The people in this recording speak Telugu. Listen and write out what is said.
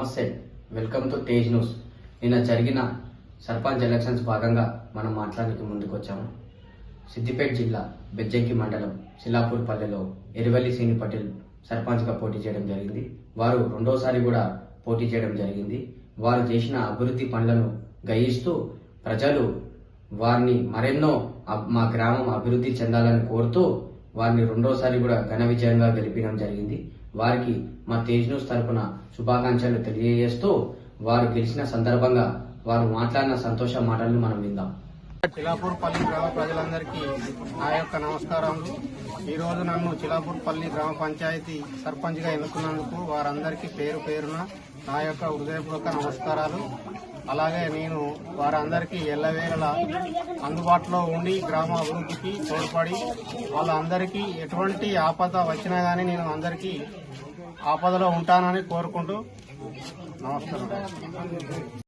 నమస్తే, వెల్కమ్ టు తేజ్ న్యూస్. నిన్న జరిగిన సర్పంచ్ ఎలక్షన్స్ భాగంగా మనం మాట్లాడడానికి ముందుకు వచ్చాము. సిద్దిపేట జిల్లా బెజ్జంకి మండలం సిలాపూర్ పల్లెలో ఎరువల్లి శ్రీని పటేల్ సర్పంచ్గా పోటీ చేయడం జరిగింది. వారు రెండోసారి కూడా పోటీ చేయడం జరిగింది. వారు చేసిన అభివృద్ధి పనులను గ్రహిస్తూ ప్రజలు వారిని మరెన్నో మా గ్రామం అభివృద్ధి చెందాలని కోరుతూ వారిని రెండోసారి కూడా ఘన విజయంగా గెలిపించడం జరిగింది. వారికి మా తేజ్ న్యూస్ తరపున శుభాకాంక్షలు తెలియజేస్తూ వారు గెలిచిన సందర్భంగా వారు మాట్లాడిన సంతోష మాటలను మనం విందాం. చిలాపూర్ పల్లి గ్రామ ప్రజలందరికీ నా యొక్క నమస్కారములు. ఈరోజు నన్ను చిలాపూర్ పల్లి గ్రామ పంచాయతీ సర్పంచ్గా ఎన్నుకున్నందుకు వారందరికీ పేరు పేరున నా యొక్క హృదయపూర్వక నమస్కారాలు. అలాగే నేను వారందరికీ ఎల్లవేళలా అందుబాటులో ఉండి గ్రామ అభివృద్ధికి తోడ్పడి వాళ్ళందరికీ ఎటువంటి ఆపద వచ్చినా గానీ నేను అందరికీ ఆపదలో ఉంటానని కోరుకుంటూ నమస్కారం.